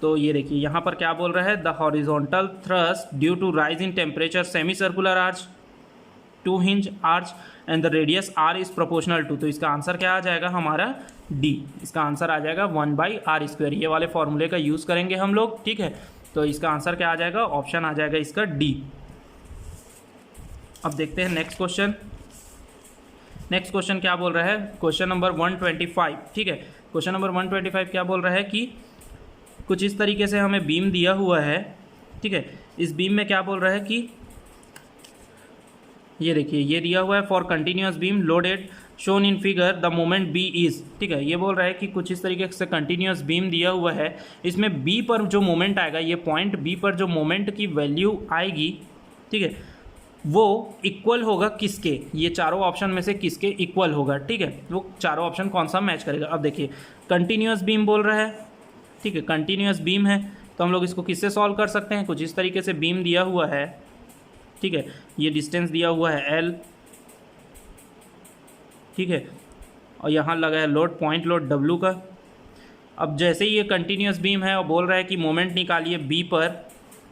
तो ये देखिए यहाँ पर क्या बोल रहा है, the horizontal thrust due to rise in temperature semicircular arch 2 hinge arch and the radius r is proportional to, तो इसका आंसर क्या आ जाएगा हमारा D, इसका आंसर आ जाएगा 1/r स्क्वायर, ये वाले फार्मूले का यूज़ करेंगे हम लोग, ठीक है। तो इसका आंसर क्या आ जाएगा, ऑप्शन आ जाएगा इसका D। अब देखते हैं नेक्स्ट क्वेश्चन। नेक्स्ट क्वेश्चन क्या बोल रहा है, क्वेश्चन नंबर 125, ठीक है। क्वेश्चन नंबर 125 क्या बोल रहा है कि कुछ इस तरीके से हमें बीम दिया हुआ है, ठीक है। इस बीम में क्या बोल रहा है कि ये देखिए, ये दिया हुआ है for continuous beam loaded shown in figure the moment B is, ठीक है। ये बोल रहा है कि कुछ इस तरीके से कंटिन्यूअस बीम दिया हुआ है, इसमें बी पर जो मोमेंट आएगा, ये पॉइंट बी पर जो मोमेंट की वैल्यू आएगी, ठीक है, वो इक्वल होगा किसके, ये चारों ऑप्शन में से किसके इक्वल होगा, ठीक है। वो चारों ऑप्शन कौन सा मैच करेगा। अब देखिए, कंटिन्यूअस बीम बोल रहा है, ठीक है, कंटिन्यूअस बीम है तो हम लोग इसको किससे सॉल्व कर सकते हैं, कुछ इस तरीके से बीम दिया हुआ है, ठीक है, ये डिस्टेंस दिया हुआ है L, ठीक है, और यहाँ लगा है लोड, पॉइंट लोड W का। अब जैसे ही ये कंटिन्यूअस बीम है और बोल रहा है कि मोमेंट निकालिए B पर,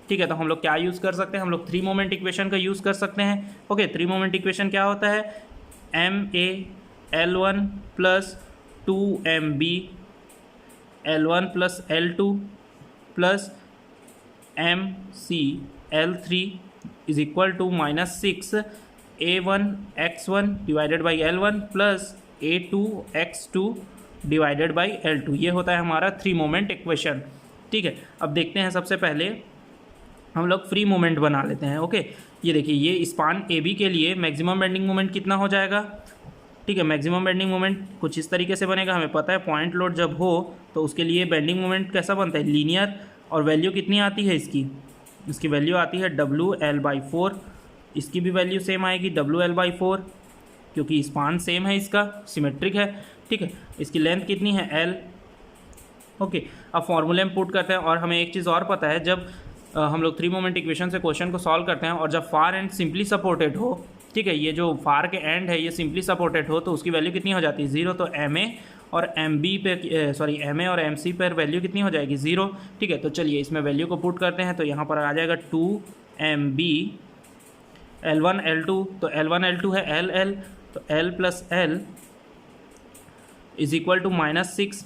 ठीक है, तो हम लोग क्या यूज़ कर सकते हैं, हम लोग 3 मोमेंट इक्वेशन का यूज़ कर सकते हैं, ओके। 3 मोमेंट इक्वेशन क्या होता है, MA L1 plus 2MB L1 plus L2 plus MC L3 is equal to -6 A1 X1 divided by L1 plus A2 X2 divided by L2, ये होता है हमारा 3 मोमेंट इक्वेशन, ठीक है। अब देखते हैं, सबसे पहले हम लोग फ्री मोमेंट बना लेते हैं, ओके। ये देखिए, ये स्पान AB के लिए मैक्सिमम बेंडिंग मोमेंट कितना हो जाएगा, ठीक है। मैक्सिमम बेंडिंग मोमेंट कुछ इस तरीके से बनेगा, हमें पता है पॉइंट लोड जब हो तो उसके लिए बेंडिंग मोमेंट कैसा बनता है, लीनियर, और वैल्यू कितनी आती है इसकी वैल्यू आती है WL/4। इसकी भी वैल्यू सेम आएगी WL/4, क्योंकि स्पान सेम है, इसका सिमेट्रिक है, ठीक है। इसकी लेंथ कितनी है L। ओके, अब फॉर्मूले में पुट करते हैं। और हमें एक चीज़ और पता है, जब हम लोग 3 मोमेंट इक्वेशन से क्वेश्चन को सॉल्व करते हैं और जब फार एंड सिंपली सपोर्टेड हो, ठीक है, ये जो फार के एंड है ये सिंपली सपोर्टेड हो तो उसकी वैल्यू कितनी हो जाती है 0। तो MA और MB पे MA और MC पर वैल्यू कितनी हो जाएगी 0, ठीक है। तो चलिए इसमें वैल्यू को पुट करते हैं। तो यहाँ पर आ जाएगा 2MB L1 L2, तो L1 L2 है LL, तो L + L is equal to -6।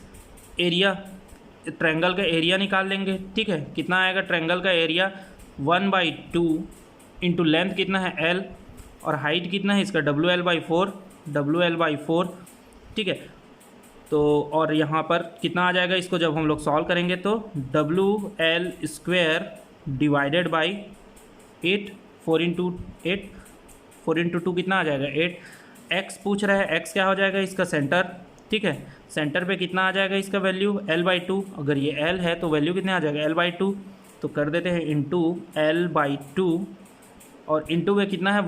Area, triangle का एरिया निकाल लेंगे, ठीक है। कितना आएगा ट्रायंगल का एरिया 1/2 इंटू लेंथ कितना है L और हाइट कितना है इसका WL/4, ठीक है। तो और यहाँ पर कितना आ जाएगा, इसको जब हम लोग सॉल्व करेंगे तो WL² डिवाइडेड बाई 8, 4 × 2 कितना आ जाएगा 8। x पूछ रहा है, x क्या हो जाएगा इसका सेंटर, ठीक है। सेंटर पे कितना आ जाएगा इसका वैल्यू L/2। अगर ये L है तो वैल्यू कितने आ जाएगा L/2, तो कर देते हैं इंटू L/2 और इंटू में कितना है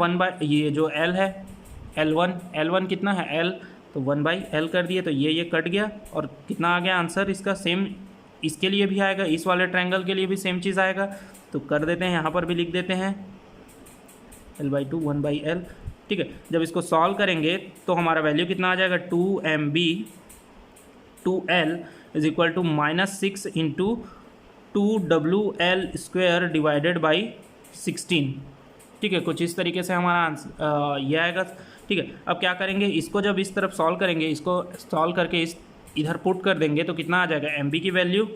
ये जो L है L1 कितना है L, तो 1/L कर दिए, तो ये कट गया और कितना आ गया आंसर इसका। सेम इसके लिए भी आएगा, इस वाले ट्रायंगल के लिए भी सेम चीज़ आएगा, तो कर देते हैं यहाँ पर भी लिख देते हैं L/2 1/L, ठीक है। जब इसको सॉल्व करेंगे तो हमारा वैल्यू कितना आ जाएगा 2MB 2L is equal to -6 into 2WL² divided by 16, ठीक है। कुछ इस तरीके से हमारा आंसर ये आएगा, ठीक है। अब क्या करेंगे, इसको जब इस तरफ सॉल्व करेंगे, इसको सॉल्व करके इधर पुट कर देंगे तो कितना आ जाएगा MB की value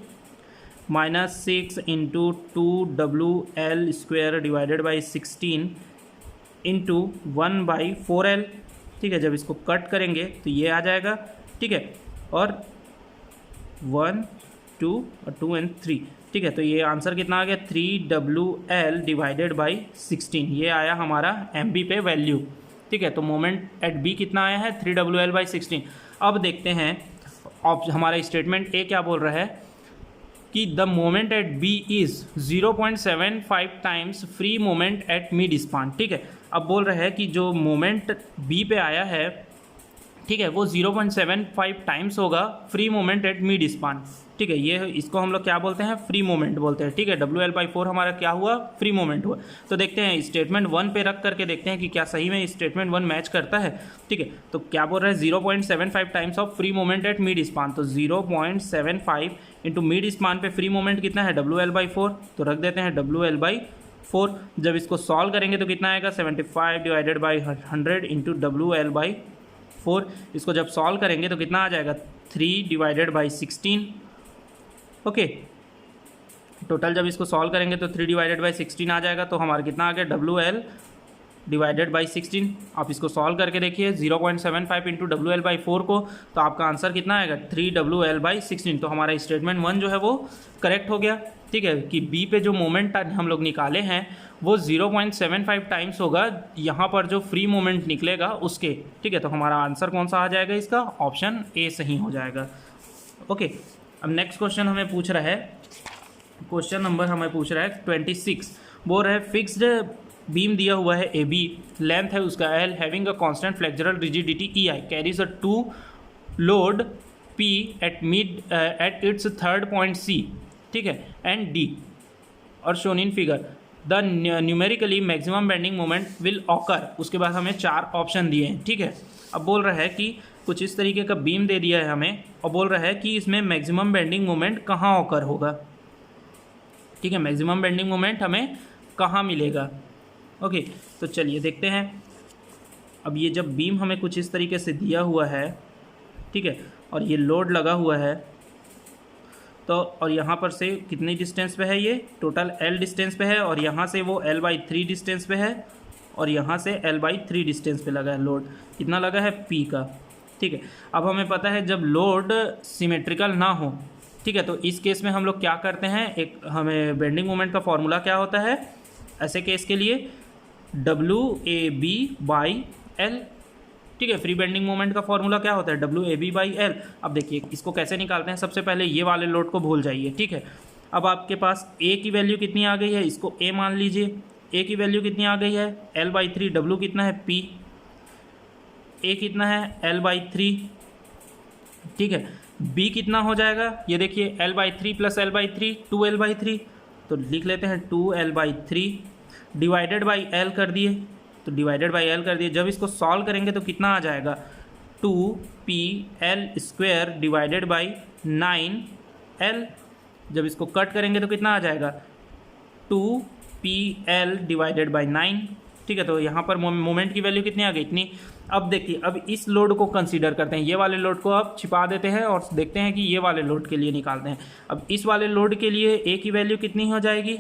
-6 into 2WL² divided by 16 into 1/4L, ठीक है। जब इसको कट करेंगे तो ये आ जाएगा, ठीक है। और 1 2 और 2 और 3, ठीक है। तो ये आंसर कितना आ गया 3WL डिवाइडेड बाई 16, ये आया हमारा MB पे वैल्यू, ठीक है। तो मोमेंट एट B कितना आया है 3WL/16। अब देखते हैं हमारा स्टेटमेंट A क्या बोल रहा है कि the moment at B is 0.75 times free moment at mid span, ठीक है। अब बोल रहा है कि जो मोमेंट B पे आया है, ठीक है, वो 0.75 टाइम्स होगा free moment at mid span, ठीक है। ये इसको हम लोग क्या बोलते हैं, फ्री मोमेंट बोलते हैं, ठीक है। WL/4 हमारा क्या हुआ, फ्री मोमेंट हुआ। तो देखते हैं स्टेटमेंट 1 पे रख करके देखते हैं कि क्या सही में स्टेटमेंट 1 मैच करता है, ठीक है। तो क्या बोल रहा है 0.75 times of free moment at mid span, तो 0.75 इंटू मिड स्पान पे फ्री मोमेंट कितना है WL/4, तो रख देते हैं WL/4। जब इसको सॉल्व करेंगे तो कितना आएगा 75 डिवाइडेड बाई 100 इंटू WL/4। इसको जब सॉल्व करेंगे तो कितना आ जाएगा 3 डिवाइडेड बाई 16, ओके। टोटल जब इसको सॉल्व करेंगे तो 3 डिवाइडेड बाई 16 आ जाएगा, तो हमारा कितना आ गया WL डिवाइडेड बाई 16। आप इसको सॉल्व करके देखिए 0.75 इंटू WL/4 को, तो आपका आंसर कितना आएगा 3WL/16। तो हमारा स्टेटमेंट 1 जो है वो करेक्ट हो गया, ठीक है, कि B पे जो मोमेंट हम लोग निकाले हैं वो 0.75 टाइम्स होगा यहाँ पर जो फ्री मोमेंट निकलेगा उसके, ठीक है। तो हमारा आंसर कौन सा आ जाएगा इसका, ऑप्शन A सही हो जाएगा, ओके। अब नेक्स्ट क्वेश्चन हमें पूछ रहा है, क्वेश्चन नंबर हमें पूछ रहा है 26। बोल रहा है फिक्स्ड बीम दिया हुआ है AB, लेंथ है उसका L, having a constant flexural rigidity EI, carries a 2 load P at its third point C, ठीक है, एंड D और shown in figure the numerically maximum bending moment will occur. उसके बाद हमें 4 ऑप्शन दिए हैं, ठीक है। अब बोल रहा है कि कुछ इस तरीके का बीम दे दिया है हमें और बोल रहा है कि इसमें मैक्सिमम बेंडिंग मोमेंट कहाँ ऑकर होगा, ठीक है। मैक्सिमम बेंडिंग मोमेंट हमें कहाँ मिलेगा, ओके। तो चलिए देखते हैं। अब ये जब बीम हमें कुछ इस तरीके से दिया हुआ है, ठीक है, और ये लोड लगा हुआ है, तो और यहाँ पर से कितनी डिस्टेंस पे है, ये टोटल L डिस्टेंस पे है, और यहाँ से वो L/3 डिस्टेंस पे है, और यहाँ से L/3 डिस्टेंस पे लगा है लोड, कितना लगा है P का, ठीक है। अब हमें पता है जब लोड सिमेट्रिकल ना हो, ठीक है, तो इस केस में हम लोग क्या करते हैं, एक हमें बेंडिंग मोमेंट का फॉर्मूला क्या होता है ऐसे केस के लिए, WAB/L, ठीक है। फ्री बेंडिंग मोमेंट का फॉर्मूला क्या होता है, WAB/L। अब देखिए इसको कैसे निकालते हैं, सबसे पहले ये वाले लोड को भूल जाइए, ठीक है। अब आपके पास A की वैल्यू कितनी आ गई है, इसको A मान लीजिए। A की वैल्यू कितनी आ गई है, L/3। W कितना है, P। A कितना है, L/3, ठीक है। B कितना हो जाएगा, ये देखिए L/3 + L/3 2L/3, तो लिख लेते हैं 2L/3 डिवाइडेड बाई L कर दिए, तो डिवाइडेड बाई L कर दिए। जब इसको सॉल्व करेंगे तो कितना आ जाएगा, 2PL² डिवाइडेड बाई 9L। जब इसको कट करेंगे तो कितना आ जाएगा, 2PL डिवाइडेड बाई 9, ठीक है। तो यहाँ पर मोमेंट की वैल्यू कितनी आ गई, इतनी। अब देखिए अब इस लोड को कंसीडर करते हैं, ये वाले लोड को अब छिपा देते हैं और देखते हैं कि ये वाले लोड के लिए निकालते हैं। अब इस वाले लोड के लिए A की वैल्यू कितनी हो जाएगी,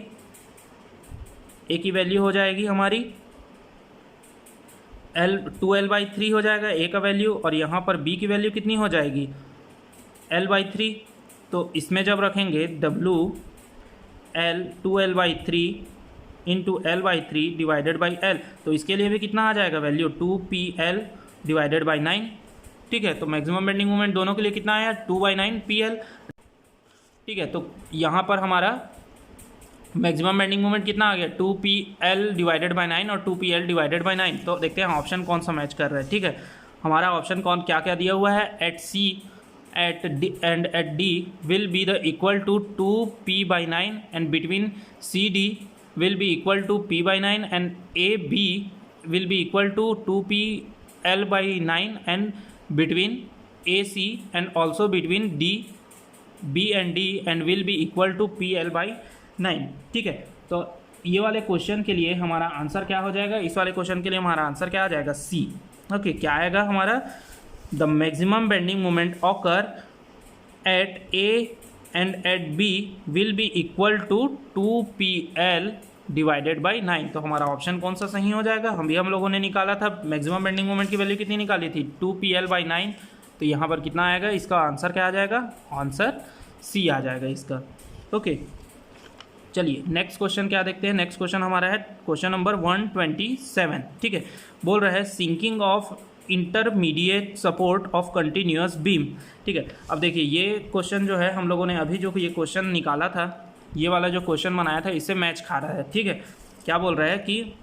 A की वैल्यू हो जाएगी हमारी 2L/3 हो जाएगा A का वैल्यू, और यहाँ पर B की वैल्यू कितनी हो जाएगी, L/3। तो इसमें जब रखेंगे WL 2L/3 × L/3 divided by L, तो इसके लिए भी कितना आ जाएगा वैल्यू, 2PL डिवाइडेड बाई 9, ठीक है। तो मैक्सिमम बेंडिंग मोमेंट दोनों के लिए कितना आया, 2/9 PL, ठीक है। तो यहाँ पर हमारा मैक्सिमम बेंडिंग मोमेंट कितना आ गया, 2PL डिवाइडेड बाई 9 और 2PL डिवाइडेड बाई 9। तो देखते हैं ऑप्शन कौन सा मैच कर रहा है, ठीक है। हमारा ऑप्शन कौन क्या क्या दिया हुआ है, eight C at D and at D will be the equal to 2P/9 and between CD will be equal to P/9 and AB will be equal to 2PL/9 and between AC and also between D, B and D and will be equal to PL/9, ठीक है। तो ये वाले question के लिए हमारा answer क्या हो जाएगा, इस वाले क्वेश्चन के लिए हमारा आंसर क्या आ जाएगा, C। ओके, क्या आएगा हमारा, the maximum bending moment occur at A and at B will be equal to 2PL divided by 9। तो हमारा ऑप्शन कौन सा सही हो जाएगा, हम लोगों ने निकाला था मैक्सिमम बेंडिंग मोमेंट की वैल्यू कितनी निकाली थी, 2PL/9। तो यहाँ पर कितना आएगा, इसका आंसर क्या आ जाएगा, आंसर C आ जाएगा इसका। ओके चलिए नेक्स्ट क्वेश्चन क्या देखते हैं। नेक्स्ट क्वेश्चन हमारा है क्वेश्चन नंबर 127, ठीक है। बोल रहा है sinking of intermediate support of continuous beam, ठीक है। अब देखिए ये क्वेश्चन जो है हम लोगों ने अभी जो ये क्वेश्चन निकाला था, ये वाला जो क्वेश्चन बनाया था, इससे मैच खा रहा है, ठीक है। क्या बोल रहा है कि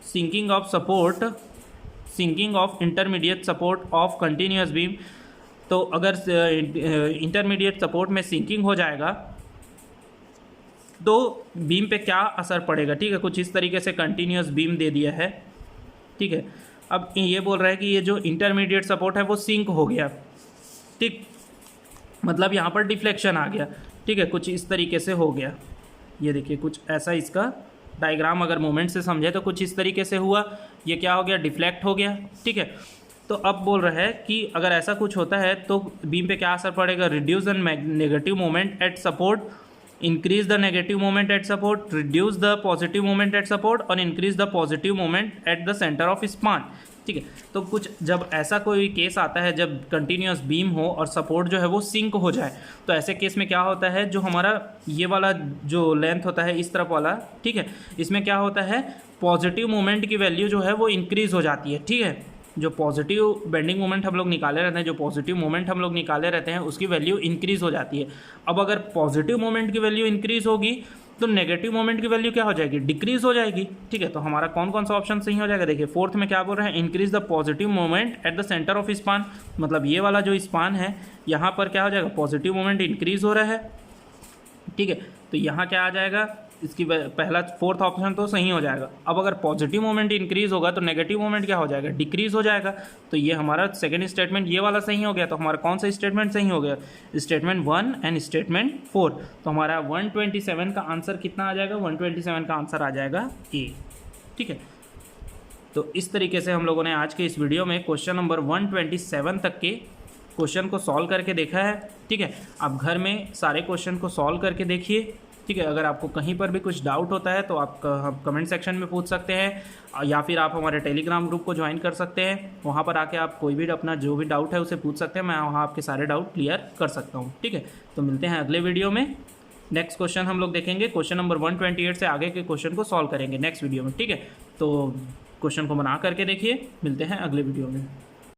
sinking of intermediate support of continuous beam. तो अगर इंटरमीडिएट सपोर्ट में सिंकिंग हो जाएगा तो बीम पे क्या असर पड़ेगा, ठीक है। कुछ इस तरीके से कंटिन्यूअस बीम दे दिया है, ठीक है। अब ये बोल रहा है कि ये जो इंटरमीडिएट सपोर्ट है वो सिंक हो गया, ठीक, मतलब यहाँ पर डिफ्लेक्शन आ गया, ठीक है, कुछ इस तरीके से हो गया। ये देखिए कुछ ऐसा इसका डायग्राम अगर मोमेंट से समझे तो कुछ इस तरीके से हुआ, ये क्या हो गया, डिफ्लेक्ट हो गया, ठीक है। तो अब बोल रहा है कि अगर ऐसा कुछ होता है तो बीम पे क्या असर पड़ेगा, reduce the negative moment at support, increase the negative moment at support, reduce the positive moment at support और increase the positive moment at the centre of span, ठीक है। तो कुछ जब ऐसा कोई केस आता है जब कंटिन्यूअस बीम हो और सपोर्ट जो है वो सिंक हो जाए, तो ऐसे केस में क्या होता है, जो हमारा ये वाला जो लेंथ होता है इस तरफ वाला, ठीक है, इसमें क्या होता है, पॉजिटिव मोमेंट की वैल्यू जो है वो इंक्रीज़ हो जाती है, ठीक है। जो पॉजिटिव बेंडिंग मोमेंट हम लोग निकाले रहते हैं, जो पॉजिटिव मोमेंट हम लोग निकाले रहते हैं, उसकी वैल्यू इंक्रीज़ हो जाती है। अब अगर पॉजिटिव मोमेंट की वैल्यू इंक्रीज़ होगी तो नेगेटिव मोमेंट की वैल्यू क्या हो जाएगी, डिक्रीज़ हो जाएगी, ठीक है। तो हमारा कौन कौन सा ऑप्शन सही हो जाएगा, देखिए फोर्थ में क्या बोल रहे हैं, increase the positive moment at the centre of span, मतलब ये वाला जो स्पान है यहाँ पर क्या हो जाएगा, पॉजिटिव मोमेंट इंक्रीज़ हो रहा है, ठीक है। तो यहाँ क्या आ जाएगा, इसकी पहला फोर्थ ऑप्शन तो सही हो जाएगा। अब अगर पॉजिटिव मोमेंट इंक्रीज होगा तो नेगेटिव मोमेंट क्या हो जाएगा, डिक्रीज हो जाएगा। तो ये हमारा सेकंड स्टेटमेंट ये वाला सही हो गया। तो हमारा कौन सा स्टेटमेंट सही हो गया, स्टेटमेंट 1 एंड स्टेटमेंट 4। तो हमारा 127 का आंसर कितना आ जाएगा, 127 का आंसर आ जाएगा ए, ठीक है। तो इस तरीके से हम लोगों ने आज के इस वीडियो में क्वेश्चन नंबर 127 तक के क्वेश्चन को सॉल्व करके देखा है, ठीक है। आप घर में सारे क्वेश्चन को सॉल्व करके देखिए, ठीक है। अगर आपको कहीं पर भी कुछ डाउट होता है तो आप कमेंट सेक्शन में पूछ सकते हैं, या फिर आप हमारे टेलीग्राम ग्रुप को ज्वाइन कर सकते हैं। वहाँ पर आके आप कोई भी अपना जो भी डाउट है उसे पूछ सकते हैं, मैं वहाँ आपके सारे डाउट क्लियर कर सकता हूँ, ठीक है। तो मिलते हैं अगले वीडियो में। नेक्स्ट क्वेश्चन हम लोग देखेंगे, क्वेश्चन नंबर 128 से आगे के क्वेश्चन को सॉल्व करेंगे नेक्स्ट वीडियो में, ठीक है। तो क्वेश्चन को बना करके देखिए, मिलते हैं अगले वीडियो में।